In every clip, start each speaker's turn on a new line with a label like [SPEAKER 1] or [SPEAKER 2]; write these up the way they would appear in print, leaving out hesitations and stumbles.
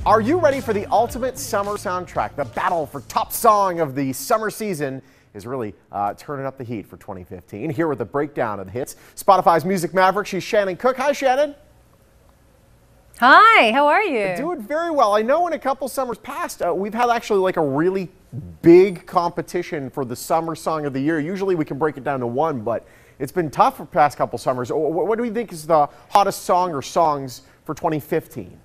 [SPEAKER 1] Are you ready for the ultimate summer soundtrack? The battle for top song of the summer season is really turning up the heat for 2015. Here with a breakdown of the hits, Spotify's music maverick, she's Shannon Cook. Hi, Shannon.
[SPEAKER 2] Hi, how are you?
[SPEAKER 1] Doing very well. I know in a couple summers past, we've had actually like a really big competition for the summer song of the year. Usually we can break it down to one, but it's been tough for the past couple summers. What do we think is the hottest song or songs for 2015?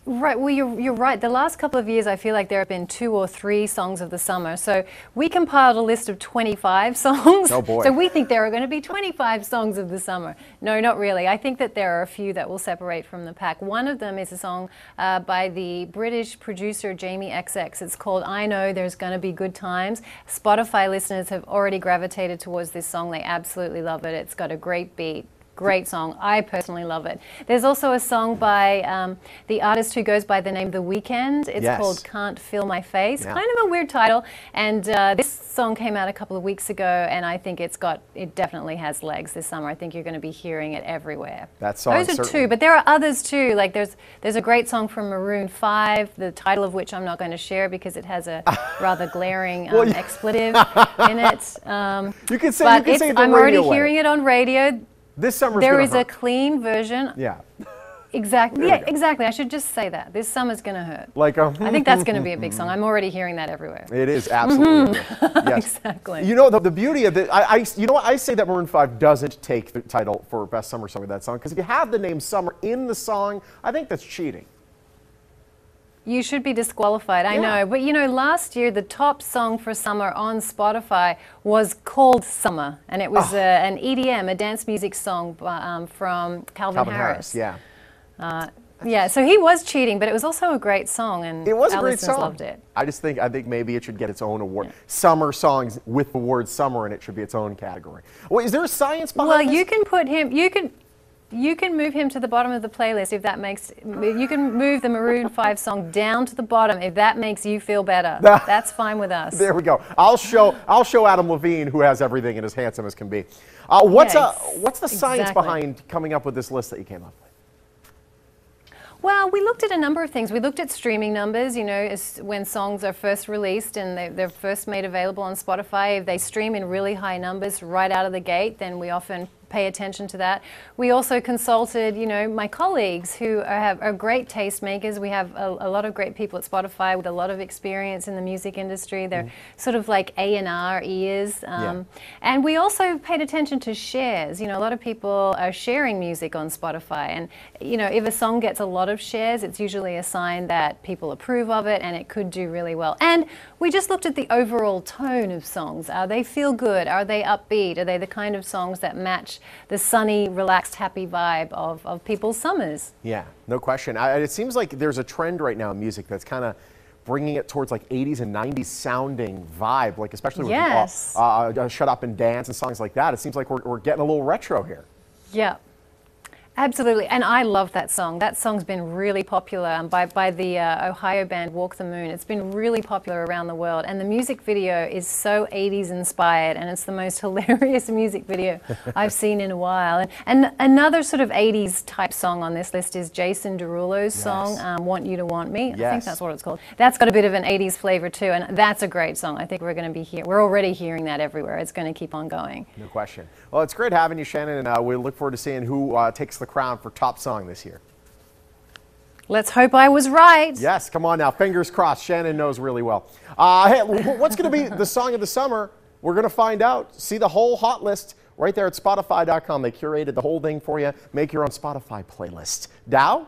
[SPEAKER 2] Right, well, you're right. The last couple of years, I feel like there have been 2 or 3 songs of the summer. So we compiled a list of 25 songs.
[SPEAKER 1] Oh boy.
[SPEAKER 2] So we think there are going to be 25 songs of the summer. No, not really. I think that there are a few that will separate from the pack. One of them is a song by the British producer Jamie XX. It's called I Know There's Gonna Be Good Times. Spotify listeners have already gravitated towards this song. They absolutely love it. It's got a great beat. Great song. I personally love it. There's also a song by the artist who goes by the name The Weeknd. It's called Can't Feel My Face. Yeah. Kind of a weird title. And this song came out a couple of weeks ago, and I think it definitely has legs this summer. I think you're going to be hearing it everywhere.
[SPEAKER 1] That song.
[SPEAKER 2] Those are 2, but there are others too. Like there's a great song from Maroon 5, the title of which I'm not going to share because it has a rather glaring expletive in it.
[SPEAKER 1] You can say it the radio
[SPEAKER 2] I'm already
[SPEAKER 1] way.
[SPEAKER 2] Hearing it on radio.
[SPEAKER 1] This summer's
[SPEAKER 2] There
[SPEAKER 1] gonna
[SPEAKER 2] is
[SPEAKER 1] hurt.
[SPEAKER 2] a clean version.
[SPEAKER 1] Yeah.
[SPEAKER 2] Exactly. Yeah, exactly. I should just say that. This summer's going to hurt.
[SPEAKER 1] Like
[SPEAKER 2] I think that's going to be a big song. I'm already hearing that everywhere.
[SPEAKER 1] It is absolutely. Yes.
[SPEAKER 2] Exactly.
[SPEAKER 1] You know the beauty of it. You know what? I say that Maroon 5 doesn't take the title for best summer song of that song because if you have the name "summer" in the song, I think that's cheating.
[SPEAKER 2] You should be disqualified, I know. But you know, last year the top song for summer on Spotify was called Summer. And it was an EDM, a dance music song from Calvin Harris.
[SPEAKER 1] Yeah.
[SPEAKER 2] Yeah, so he was cheating, but it was also a great song, and
[SPEAKER 1] it was a
[SPEAKER 2] our
[SPEAKER 1] great
[SPEAKER 2] listeners
[SPEAKER 1] song.
[SPEAKER 2] loved it.
[SPEAKER 1] I think maybe it should get its own award. Yeah. Summer songs with the word "summer" in it should be its own category. Well, is there a science behind this?
[SPEAKER 2] Well, you can put him. You can move him to the bottom of the playlist if that makes. You can move the Maroon 5 song down to the bottom if that makes you feel better. That's fine with us.
[SPEAKER 1] There we go. I'll show Adam Levine, who has everything and as handsome as can be. What's the science behind coming up with this list that you came up with?
[SPEAKER 2] Well, we looked at a number of things. We looked at streaming numbers, you know, when songs are first released and they're first made available on Spotify. If they stream in really high numbers right out of the gate, then we often pay attention to that. We also consulted, you know, my colleagues who are great tastemakers. We have a lot of great people at Spotify with a lot of experience in the music industry. They're sort of like A&R ears. And we also paid attention to shares. You know, a lot of people are sharing music on Spotify. And, you know, if a song gets a lot of shares, it's usually a sign that people approve of it and it could do really well. And we just looked at the overall tone of songs. Are they feel good? Are they upbeat? Are they the kind of songs that match the sunny, relaxed, happy vibe of people's summers? Yeah,
[SPEAKER 1] no question. It seems like there's a trend right now in music that's kind of bringing it towards like 80s and 90s sounding vibe, like especially with Shut Up and Dance and songs like that. It seems like we're getting a little retro here.
[SPEAKER 2] Yeah. Absolutely, and I love that song. That song's been really popular by the Ohio band Walk the Moon. It's been really popular around the world, and the music video is so 80s inspired, and it's the most hilarious music video I've seen in a while. And another sort of 80s type song on this list is Jason Derulo's song, Want You to Want Me. I think that's what it's called. That's got a bit of an 80s flavor too, and that's a great song. I think we're going to be we're already hearing that everywhere. It's going to keep on going.
[SPEAKER 1] No question. Well, it's great having you, Shannon, and we look forward to seeing who takes the crown for top song this year.
[SPEAKER 2] Let's hope I was right.
[SPEAKER 1] Yes, come on now. Fingers crossed. Shannon knows really well. Hey, what's going to be the song of the summer? We're going to find out. See the whole hot list right there at Spotify.com. They curated the whole thing for you. Make your own Spotify playlist. Dow?